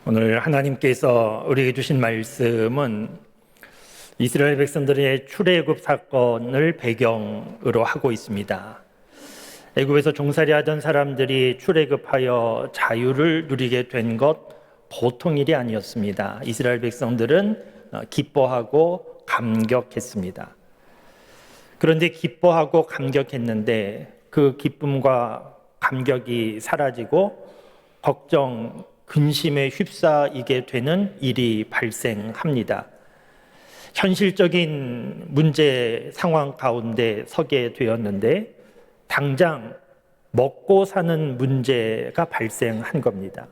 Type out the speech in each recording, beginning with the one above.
오늘 하나님께서 우리에게 주신 말씀은 이스라엘 백성들의 출애굽 사건을 배경으로 하고 있습니다. 애굽에서 종살이하던 사람들이 출애굽하여 자유를 누리게 된 것 보통 일이 아니었습니다. 이스라엘 백성들은 기뻐하고 감격했습니다. 그런데 기뻐하고 감격했는데 그 기쁨과 감격이 사라지고 걱정, 근심에 휩싸이게 되는 일이 발생합니다. 현실적인 문제 상황 가운데 서게 되었는데 당장 먹고 사는 문제가 발생한 겁니다.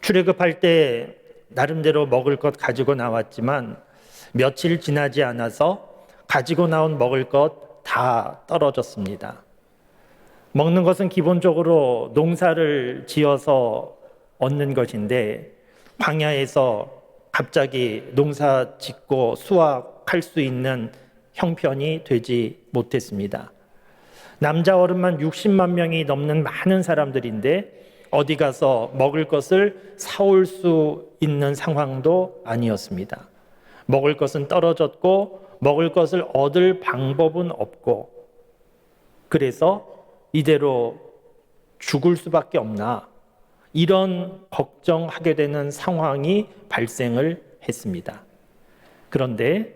출애굽할 때 나름대로 먹을 것 가지고 나왔지만 며칠 지나지 않아서 가지고 나온 먹을 것 다 떨어졌습니다. 먹는 것은 기본적으로 농사를 지어서 얻는 것인데 광야에서 갑자기 농사 짓고 수확할 수 있는 형편이 되지 못했습니다. 남자 어른만 60만 명이 넘는 많은 사람들인데 어디 가서 먹을 것을 사올 수 있는 상황도 아니었습니다. 먹을 것은 떨어졌고 먹을 것을 얻을 방법은 없고 그래서 이대로 죽을 수밖에 없나 이런 걱정하게 되는 상황이 발생을 했습니다. 그런데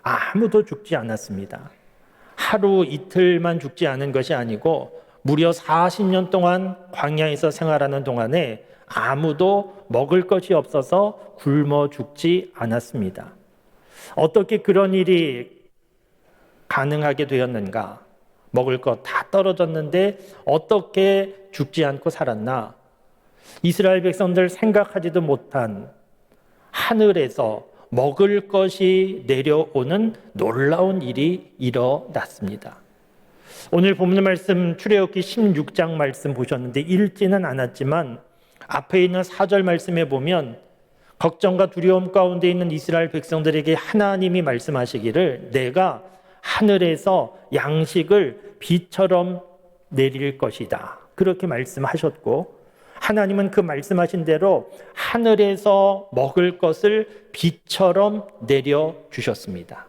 아무도 죽지 않았습니다. 하루 이틀만 죽지 않은 것이 아니고 무려 40년 동안 광야에서 생활하는 동안에 아무도 먹을 것이 없어서 굶어 죽지 않았습니다. 어떻게 그런 일이 가능하게 되었는가? 먹을 것 다 떨어졌는데 어떻게 죽지 않고 살았나? 이스라엘 백성들 생각하지도 못한 하늘에서 먹을 것이 내려오는 놀라운 일이 일어났습니다. 오늘 본문 말씀 출애굽기 16장 말씀 보셨는데 읽지는 않았지만 앞에 있는 4절 말씀에 보면 걱정과 두려움 가운데 있는 이스라엘 백성들에게 하나님이 말씀하시기를 내가 하늘에서 양식을 비처럼 내릴 것이다. 그렇게 말씀하셨고 하나님은 그 말씀하신 대로 하늘에서 먹을 것을 비처럼 내려주셨습니다.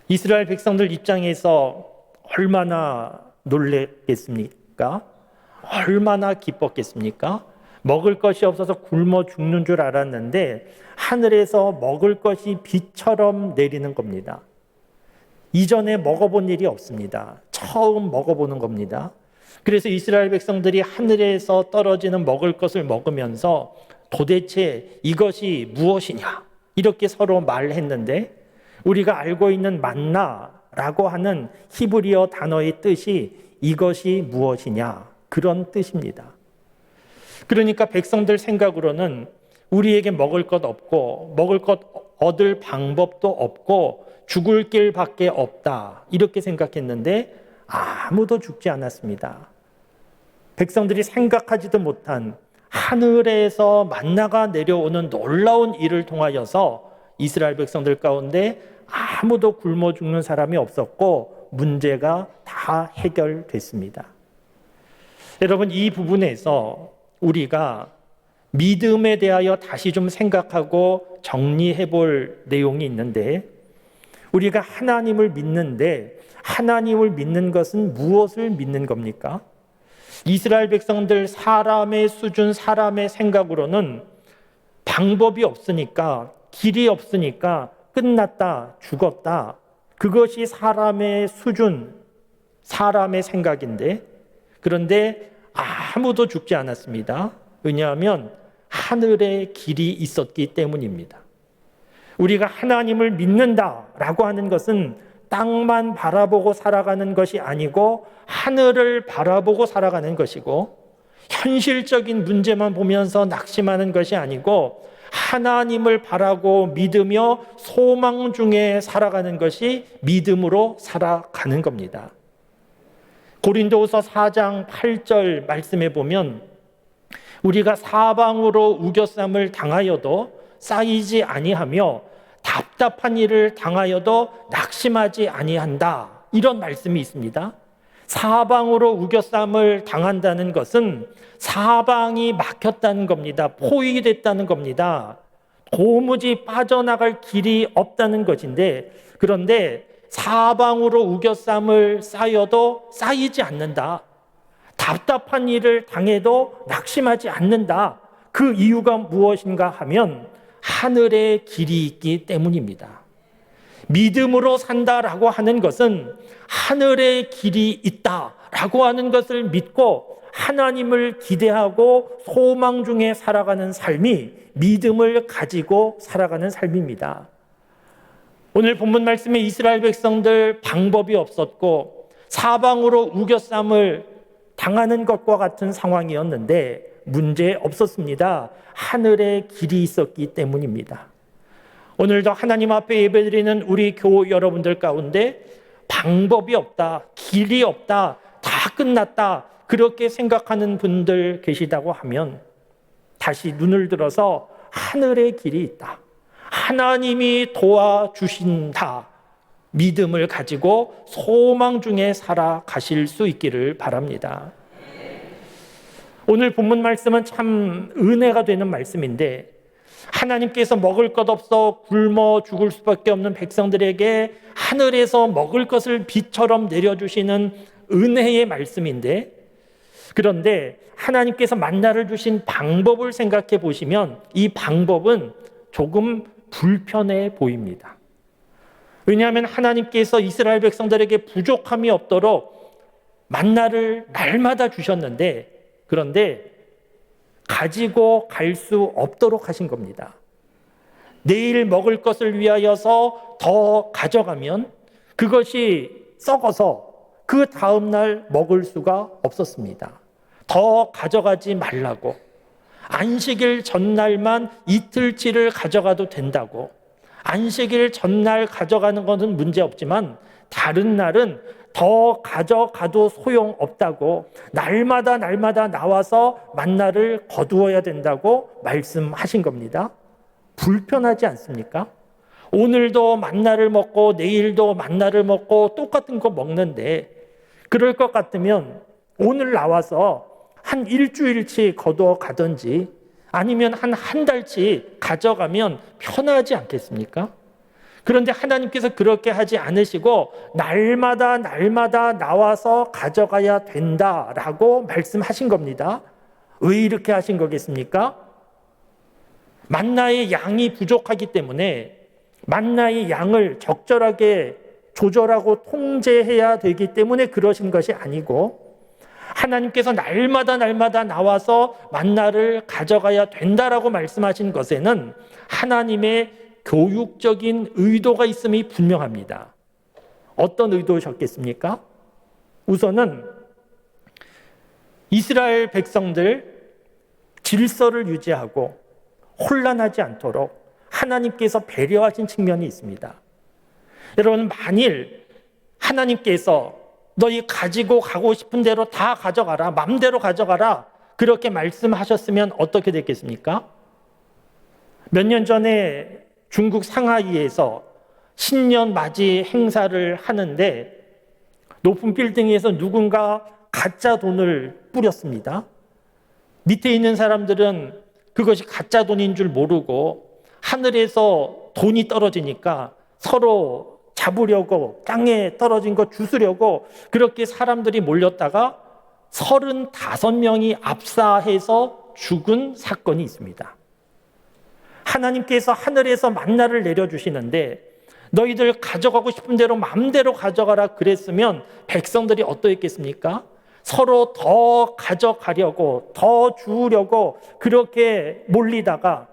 이스라엘 백성들 입장에서 얼마나 놀랬겠습니까? 얼마나 기뻤겠습니까? 먹을 것이 없어서 굶어 죽는 줄 알았는데 하늘에서 먹을 것이 비처럼 내리는 겁니다. 이전에 먹어본 일이 없습니다. 처음 먹어보는 겁니다. 그래서 이스라엘 백성들이 하늘에서 떨어지는 먹을 것을 먹으면서 도대체 이것이 무엇이냐 이렇게 서로 말했는데 우리가 알고 있는 만나라고 하는 히브리어 단어의 뜻이 이것이 무엇이냐 그런 뜻입니다. 그러니까 백성들 생각으로는 우리에게 먹을 것 없고 먹을 것 얻을 방법도 없고 죽을 길밖에 없다 이렇게 생각했는데 아무도 죽지 않았습니다. 백성들이 생각하지도 못한 하늘에서 만나가 내려오는 놀라운 일을 통하여서 이스라엘 백성들 가운데 아무도 굶어 죽는 사람이 없었고 문제가 다 해결됐습니다. 여러분 이 부분에서 우리가 믿음에 대하여 다시 좀 생각하고 정리해 볼 내용이 있는데 우리가 하나님을 믿는데 하나님을 믿는 것은 무엇을 믿는 겁니까? 이스라엘 백성들 사람의 수준, 사람의 생각으로는 방법이 없으니까 길이 없으니까 끝났다, 죽었다. 그것이 사람의 수준, 사람의 생각인데 그런데 아무도 죽지 않았습니다. 왜냐하면 하늘에 길이 있었기 때문입니다. 우리가 하나님을 믿는다라고 하는 것은 땅만 바라보고 살아가는 것이 아니고 하늘을 바라보고 살아가는 것이고 현실적인 문제만 보면서 낙심하는 것이 아니고 하나님을 바라고 믿으며 소망 중에 살아가는 것이 믿음으로 살아가는 겁니다. 고린도후서 4장 8절 말씀에 보면 우리가 사방으로 우겨쌈을 당하여도 쌓이지 아니하며 답답한 일을 당하여도 낙심하지 아니한다. 이런 말씀이 있습니다. 사방으로 우겨쌈을 당한다는 것은 사방이 막혔다는 겁니다. 포위됐다는 겁니다. 도무지 빠져나갈 길이 없다는 것인데, 그런데 사방으로 우겨쌈을 쌓여도 쌓이지 않는다. 답답한 일을 당해도 낙심하지 않는다. 그 이유가 무엇인가 하면 하늘의 길이 있기 때문입니다. 믿음으로 산다라고 하는 것은 하늘의 길이 있다라고 하는 것을 믿고 하나님을 기대하고 소망 중에 살아가는 삶이 믿음을 가지고 살아가는 삶입니다. 오늘 본문 말씀에 이스라엘 백성들 방법이 없었고 사방으로 우겨쌈을 당하는 것과 같은 상황이었는데 문제 없었습니다. 하늘의 길이 있었기 때문입니다. 오늘도 하나님 앞에 예배드리는 우리 교우 여러분들 가운데 방법이 없다, 길이 없다, 다 끝났다 그렇게 생각하는 분들 계시다고 하면 다시 눈을 들어서 하늘의 길이 있다. 하나님이 도와주신다. 믿음을 가지고 소망 중에 살아가실 수 있기를 바랍니다. 오늘 본문 말씀은 참 은혜가 되는 말씀인데 하나님께서 먹을 것 없어 굶어 죽을 수밖에 없는 백성들에게 하늘에서 먹을 것을 비처럼 내려주시는 은혜의 말씀인데, 그런데 하나님께서 만나를 주신 방법을 생각해 보시면 이 방법은 조금 불편해 보입니다. 왜냐하면 하나님께서 이스라엘 백성들에게 부족함이 없도록 만나를 날마다 주셨는데, 그런데 가지고 갈 수 없도록 하신 겁니다. 내일 먹을 것을 위하여서 더 가져가면 그것이 썩어서 그 다음날 먹을 수가 없었습니다. 더 가져가지 말라고. 안식일 전날만 이틀치를 가져가도 된다고. 안식일 전날 가져가는 것은 문제없지만 다른 날은 더 가져가도 소용없다고, 날마다 나와서 만나를 거두어야 된다고 말씀하신 겁니다. 불편하지 않습니까? 오늘도 만나를 먹고 내일도 만나를 먹고 똑같은 거 먹는데, 그럴 것 같으면 오늘 나와서 한 일주일치 거두어 가든지 아니면 한 달치 가져가면 편하지 않겠습니까? 그런데 하나님께서 그렇게 하지 않으시고 날마다 나와서 가져가야 된다라고 말씀하신 겁니다. 왜 이렇게 하신 거겠습니까? 만나의 양이 부족하기 때문에 만나의 양을 적절하게 조절하고 통제해야 되기 때문에 그러신 것이 아니고, 하나님께서 날마다 나와서 만나를 가져가야 된다라고 말씀하신 것에는 하나님의 교육적인 의도가 있음이 분명합니다. 어떤 의도셨겠습니까? 우선은 이스라엘 백성들 질서를 유지하고 혼란하지 않도록 하나님께서 배려하신 측면이 있습니다. 여러분, 만일 하나님께서 너희 가지고 가고 싶은 대로 다 가져가라, 마음대로 가져가라 그렇게 말씀하셨으면 어떻게 됐겠습니까? 몇 년 전에 중국 상하이에서 신년 맞이 행사를 하는데 높은 빌딩에서 누군가 가짜 돈을 뿌렸습니다. 밑에 있는 사람들은 그것이 가짜 돈인 줄 모르고 하늘에서 돈이 떨어지니까 서로 잡으려고 땅에 떨어진 거 주스려고 그렇게 사람들이 몰렸다가 35명이 압사해서 죽은 사건이 있습니다. 하나님께서 하늘에서 만나를 내려주시는데 너희들 가져가고 싶은 대로 마음대로 가져가라 그랬으면 백성들이 어떠했겠습니까? 서로 더 가져가려고, 더 주우려고 그렇게 몰리다가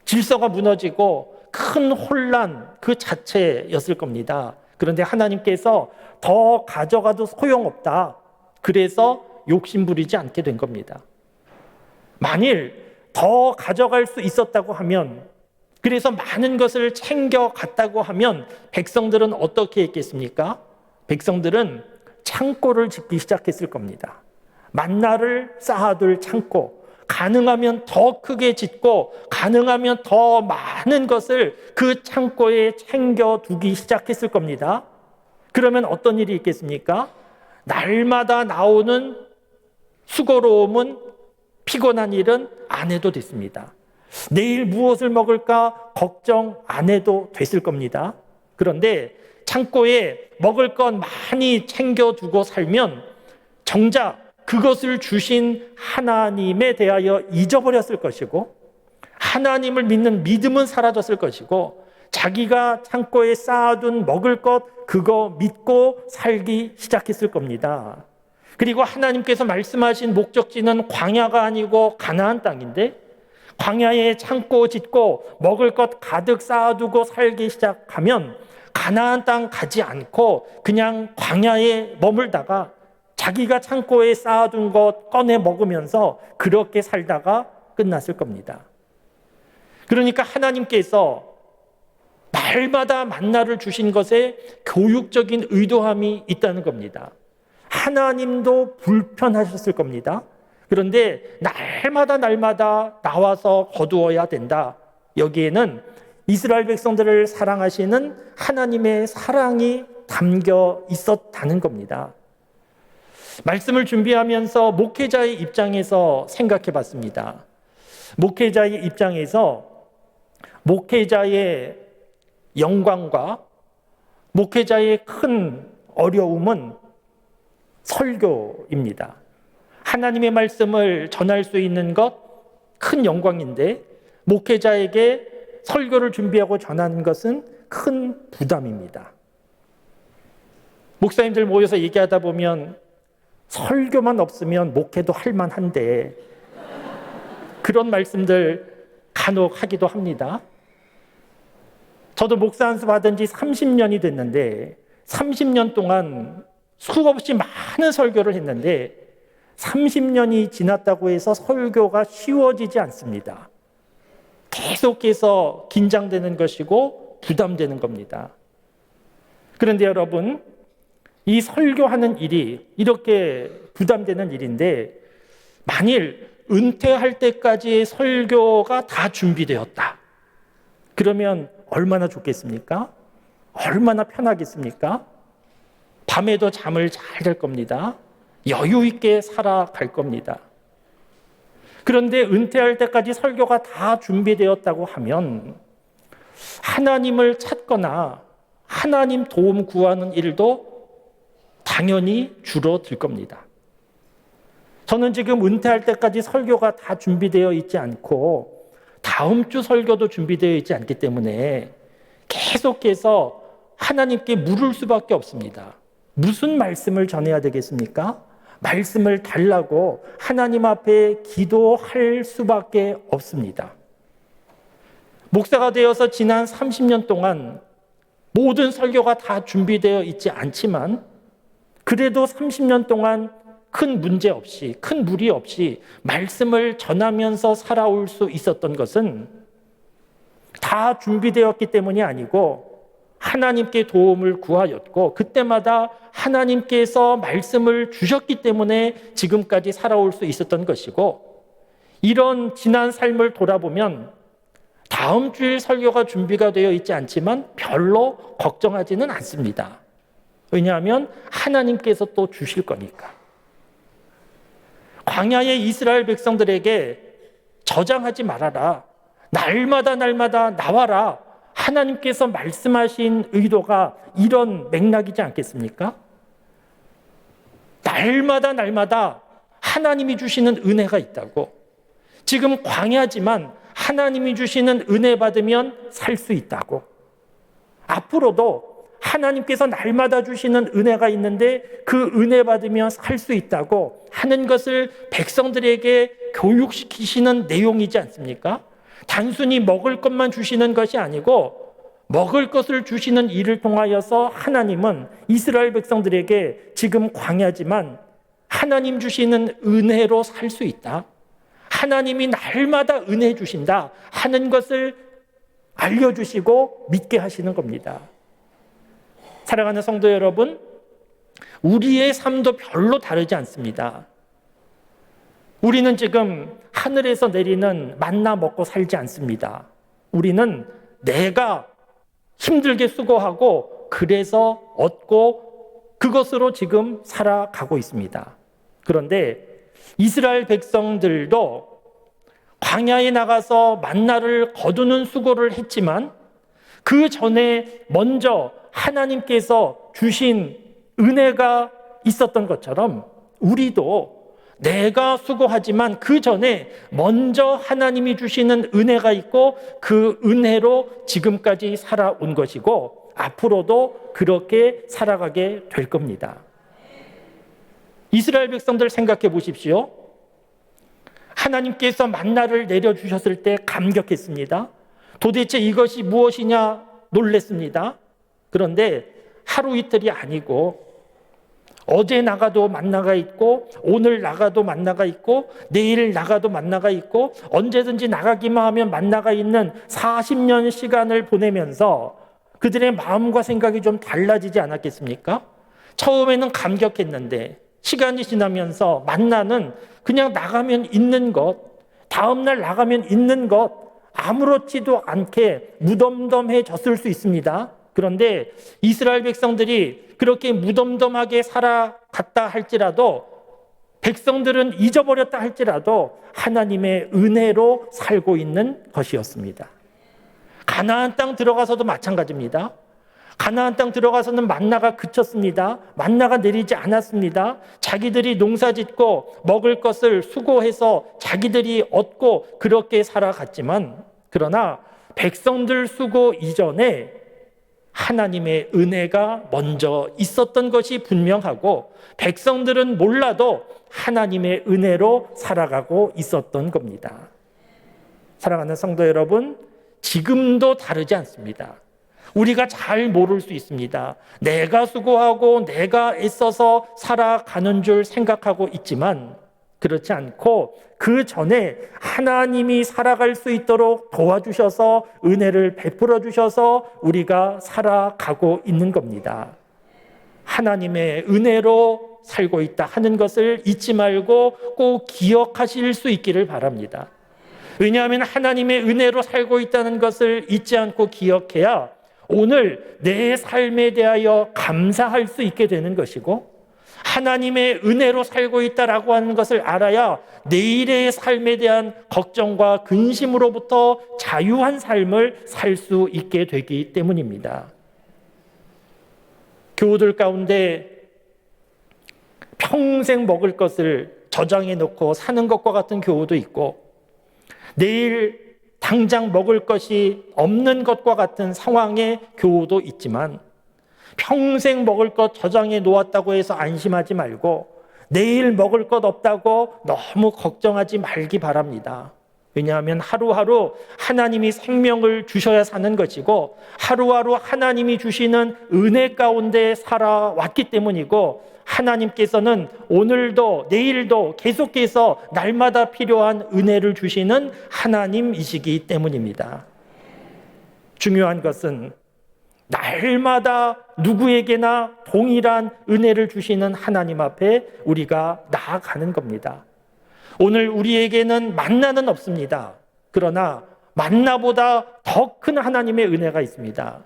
질서가 무너지고 큰 혼란 그 자체였을 겁니다. 그런데 하나님께서 더 가져가도 소용없다. 그래서 욕심 부리지 않게 된 겁니다. 만일 더 가져갈 수 있었다고 하면, 그래서 많은 것을 챙겨 갔다고 하면 백성들은 어떻게 했겠습니까? 백성들은 창고를 짓기 시작했을 겁니다. 만나를 쌓아둘 창고, 가능하면 더 크게 짓고 가능하면 더 많은 것을 그 창고에 챙겨두기 시작했을 겁니다. 그러면 어떤 일이 있겠습니까? 날마다 나오는 수고로움은, 피곤한 일은 안 해도 됐습니다. 내일 무엇을 먹을까 걱정 안 해도 됐을 겁니다. 그런데 창고에 먹을 것 많이 챙겨두고 살면 정작 그것을 주신 하나님에 대하여 잊어버렸을 것이고, 하나님을 믿는 믿음은 사라졌을 것이고, 자기가 창고에 쌓아둔 먹을 것 그거 믿고 살기 시작했을 겁니다. 그리고 하나님께서 말씀하신 목적지는 광야가 아니고 가나안 땅인데, 광야에 창고 짓고 먹을 것 가득 쌓아두고 살기 시작하면 가나안 땅 가지 않고 그냥 광야에 머물다가 자기가 창고에 쌓아둔 것 꺼내 먹으면서 그렇게 살다가 끝났을 겁니다. 그러니까 하나님께서 날마다 만나를 주신 것에 교육적인 의도함이 있다는 겁니다. 하나님도 불편하셨을 겁니다. 그런데 날마다 나와서 거두어야 된다. 여기에는 이스라엘 백성들을 사랑하시는 하나님의 사랑이 담겨 있었다는 겁니다. 말씀을 준비하면서 목회자의 입장에서 생각해 봤습니다. 목회자의 입장에서 목회자의 영광과 목회자의 큰 어려움은 설교입니다. 하나님의 말씀을 전할 수 있는 것 큰 영광인데, 목회자에게 설교를 준비하고 전하는 것은 큰 부담입니다. 목사님들 모여서 얘기하다 보면 설교만 없으면 목회도 할 만한데, 그런 말씀들 간혹 하기도 합니다. 저도 목사 안수 받은 지 30년이 됐는데 30년 동안 수없이 많은 설교를 했는데 30년이 지났다고 해서 설교가 쉬워지지 않습니다. 계속해서 긴장되는 것이고 부담되는 겁니다. 그런데 여러분, 이 설교하는 일이 이렇게 부담되는 일인데, 만일 은퇴할 때까지의 설교가 다 준비되었다. 그러면 얼마나 좋겠습니까? 얼마나 편하겠습니까? 밤에도 잠을 잘 잘 겁니다. 여유 있게 살아갈 겁니다. 그런데 은퇴할 때까지 설교가 다 준비되었다고 하면 하나님을 찾거나 하나님 도움 구하는 일도 당연히 줄어들 겁니다. 저는 지금 은퇴할 때까지 설교가 다 준비되어 있지 않고 다음 주 설교도 준비되어 있지 않기 때문에 계속해서 하나님께 물을 수밖에 없습니다. 무슨 말씀을 전해야 되겠습니까? 말씀을 달라고 하나님 앞에 기도할 수밖에 없습니다. 목사가 되어서 지난 30년 동안 모든 설교가 다 준비되어 있지 않지만 그래도 30년 동안 큰 문제 없이, 큰 무리 없이 말씀을 전하면서 살아올 수 있었던 것은 다 준비되었기 때문이 아니고 하나님께 도움을 구하였고, 그때마다 하나님께서 말씀을 주셨기 때문에 지금까지 살아올 수 있었던 것이고, 이런 지난 삶을 돌아보면 다음 주일 설교가 준비가 되어 있지 않지만 별로 걱정하지는 않습니다. 왜냐하면 하나님께서 또 주실 거니까. 광야의 이스라엘 백성들에게 저장하지 말아라, 날마다 나와라, 하나님께서 말씀하신 의도가 이런 맥락이지 않겠습니까? 날마다 하나님이 주시는 은혜가 있다고. 지금 광야지만 하나님이 주시는 은혜 받으면 살 수 있다고. 앞으로도 하나님께서 날마다 주시는 은혜가 있는데 그 은혜 받으면 살 수 있다고 하는 것을 백성들에게 교육시키시는 내용이지 않습니까? 단순히 먹을 것만 주시는 것이 아니고 먹을 것을 주시는 일을 통하여서 하나님은 이스라엘 백성들에게 지금 광야지만 하나님 주시는 은혜로 살 수 있다. 하나님이 날마다 은혜 주신다 하는 것을 알려주시고 믿게 하시는 겁니다. 사랑하는 성도 여러분, 우리의 삶도 별로 다르지 않습니다. 우리는 지금 하늘에서 내리는 만나 먹고 살지 않습니다. 우리는 내가 힘들게 수고하고 그래서 얻고 그것으로 지금 살아가고 있습니다. 그런데 이스라엘 백성들도 광야에 나가서 만나를 거두는 수고를 했지만 그 전에 먼저 하나님께서 주신 은혜가 있었던 것처럼 우리도 내가 수고하지만 그 전에 먼저 하나님이 주시는 은혜가 있고 그 은혜로 지금까지 살아온 것이고 앞으로도 그렇게 살아가게 될 겁니다. 이스라엘 백성들 생각해 보십시오. 하나님께서 만나를 내려주셨을 때 감격했습니다. 도대체 이것이 무엇이냐 놀랬습니다. 그런데 하루 이틀이 아니고 어제 나가도 만나가 있고 오늘 나가도 만나가 있고 내일 나가도 만나가 있고 언제든지 나가기만 하면 만나가 있는 40년 시간을 보내면서 그들의 마음과 생각이 좀 달라지지 않았겠습니까? 처음에는 감격했는데 시간이 지나면서 만나는 그냥 나가면 있는 것, 다음날 나가면 있는 것, 아무렇지도 않게 무덤덤해졌을 수 있습니다. 그런데 이스라엘 백성들이 그렇게 무덤덤하게 살아갔다 할지라도 백성들은 잊어버렸다 할지라도 하나님의 은혜로 살고 있는 것이었습니다. 가나안 땅 들어가서도 마찬가지입니다. 가나안 땅 들어가서는 만나가 그쳤습니다. 만나가 내리지 않았습니다. 자기들이 농사짓고 먹을 것을 수고해서 자기들이 얻고 그렇게 살아갔지만 그러나 백성들 수고 이전에 하나님의 은혜가 먼저 있었던 것이 분명하고 백성들은 몰라도 하나님의 은혜로 살아가고 있었던 겁니다. 사랑하는 성도 여러분, 지금도 다르지 않습니다. 우리가 잘 모를 수 있습니다. 내가 수고하고 내가 애써서 살아가는 줄 생각하고 있지만 그렇지 않고 그 전에 하나님이 살아갈 수 있도록 도와주셔서 은혜를 베풀어 주셔서 우리가 살아가고 있는 겁니다. 하나님의 은혜로 살고 있다 하는 것을 잊지 말고 꼭 기억하실 수 있기를 바랍니다. 왜냐하면 하나님의 은혜로 살고 있다는 것을 잊지 않고 기억해야 오늘 내 삶에 대하여 감사할 수 있게 되는 것이고 하나님의 은혜로 살고 있다라고 하는 것을 알아야 내일의 삶에 대한 걱정과 근심으로부터 자유한 삶을 살 수 있게 되기 때문입니다. 교우들 가운데 평생 먹을 것을 저장해 놓고 사는 것과 같은 교우도 있고 내일 당장 먹을 것이 없는 것과 같은 상황의 교우도 있지만 평생 먹을 것 저장해 놓았다고 해서 안심하지 말고 내일 먹을 것 없다고 너무 걱정하지 말기 바랍니다. 왜냐하면 하루하루 하나님이 생명을 주셔야 사는 것이고 하루하루 하나님이 주시는 은혜 가운데 살아왔기 때문이고 하나님께서는 오늘도 내일도 계속해서 날마다 필요한 은혜를 주시는 하나님이시기 때문입니다. 중요한 것은 날마다 누구에게나 동일한 은혜를 주시는 하나님 앞에 우리가 나아가는 겁니다. 오늘 우리에게는 만나는 없습니다. 그러나 만나보다 더 큰 하나님의 은혜가 있습니다.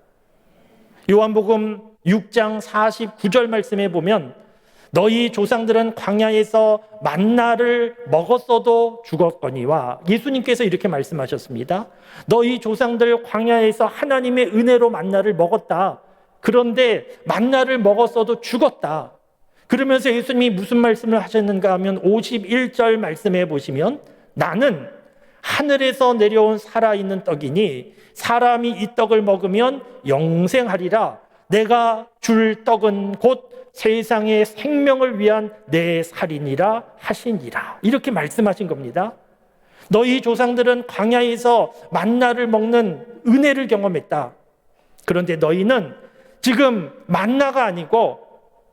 요한복음 6장 49절 말씀에 보면 너희 조상들은 광야에서 만나를 먹었어도 죽었거니와 예수님께서 이렇게 말씀하셨습니다. 너희 조상들 광야에서 하나님의 은혜로 만나를 먹었다. 그런데 만나를 먹었어도 죽었다. 그러면서 예수님이 무슨 말씀을 하셨는가 하면 51절 말씀해 보시면 나는 하늘에서 내려온 살아있는 떡이니 사람이 이 떡을 먹으면 영생하리라. 내가 줄 떡은 곧 세상의 생명을 위한 내 살이니라 하시니라. 이렇게 말씀하신 겁니다. 너희 조상들은 광야에서 만나를 먹는 은혜를 경험했다. 그런데 너희는 지금 만나가 아니고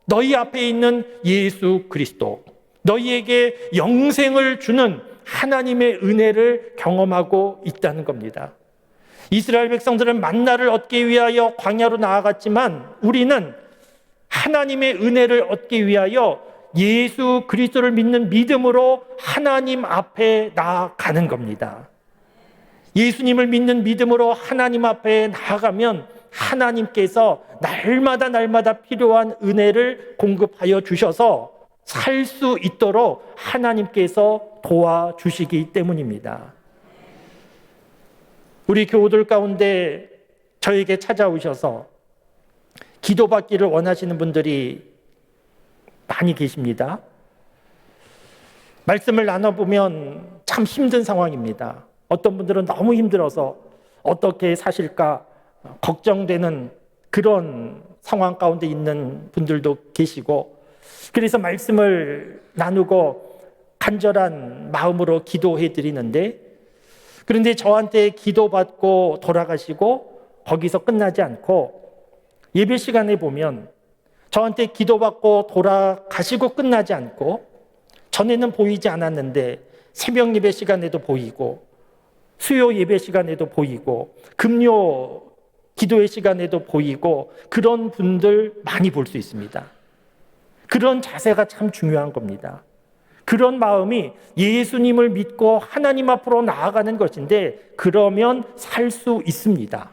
너희 앞에 있는 예수 그리스도, 너희에게 영생을 주는 하나님의 은혜를 경험하고 있다는 겁니다. 이스라엘 백성들은 만나를 얻기 위하여 광야로 나아갔지만 우리는 하나님의 은혜를 얻기 위하여 예수 그리스도를 믿는 믿음으로 하나님 앞에 나아가는 겁니다. 예수님을 믿는 믿음으로 하나님 앞에 나아가면 하나님께서 날마다 필요한 은혜를 공급하여 주셔서 살 수 있도록 하나님께서 도와주시기 때문입니다. 우리 교우들 가운데 저에게 찾아오셔서 기도받기를 원하시는 분들이 많이 계십니다. 말씀을 나눠보면 참 힘든 상황입니다. 어떤 분들은 너무 힘들어서 어떻게 사실까 걱정되는 그런 상황 가운데 있는 분들도 계시고, 그래서 말씀을 나누고 간절한 마음으로 기도해 드리는데, 그런데 저한테 기도받고 돌아가시고 거기서 끝나지 않고 예배 시간에 보면 저한테 기도받고 돌아가시고 끝나지 않고, 전에는 보이지 않았는데 새벽 예배 시간에도 보이고 수요 예배 시간에도 보이고 금요 기도의 시간에도 보이고, 그런 분들 많이 볼 수 있습니다. 그런 자세가 참 중요한 겁니다. 그런 마음이 예수님을 믿고 하나님 앞으로 나아가는 것인데, 그러면 살 수 있습니다.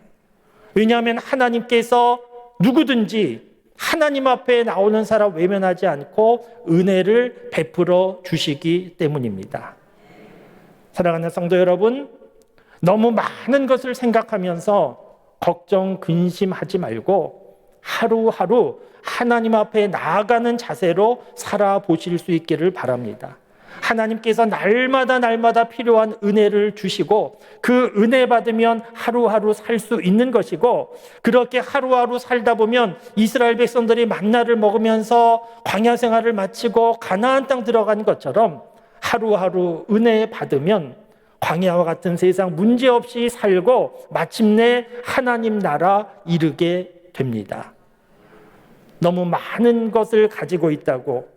왜냐하면 하나님께서 누구든지 하나님 앞에 나오는 사람 외면하지 않고 은혜를 베풀어 주시기 때문입니다. 사랑하는 성도 여러분, 너무 많은 것을 생각하면서 걱정, 근심하지 말고 하루하루 하나님 앞에 나아가는 자세로 살아보실 수 있기를 바랍니다. 하나님께서 날마다 필요한 은혜를 주시고 그 은혜 받으면 하루하루 살 수 있는 것이고, 그렇게 하루하루 살다 보면 이스라엘 백성들이 만나를 먹으면서 광야 생활을 마치고 가나안 땅 들어간 것처럼 하루하루 은혜 받으면 광야와 같은 세상 문제없이 살고 마침내 하나님 나라 이르게 됩니다. 너무 많은 것을 가지고 있다고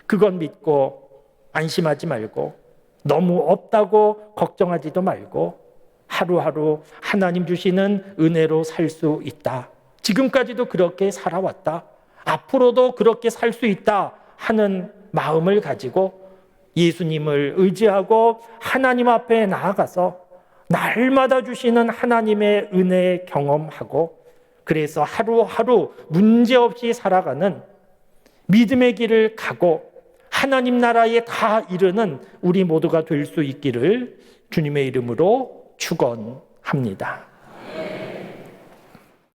그건 믿고 안심하지 말고, 너무 없다고 걱정하지도 말고, 하루하루 하나님 주시는 은혜로 살 수 있다. 지금까지도 그렇게 살아왔다. 앞으로도 그렇게 살 수 있다 하는 마음을 가지고 예수님을 의지하고 하나님 앞에 나아가서 날마다 주시는 하나님의 은혜 경험하고, 그래서 하루하루 문제없이 살아가는 믿음의 길을 가고 하나님 나라에 다 이르는 우리 모두가 될 수 있기를 주님의 이름으로 축원합니다.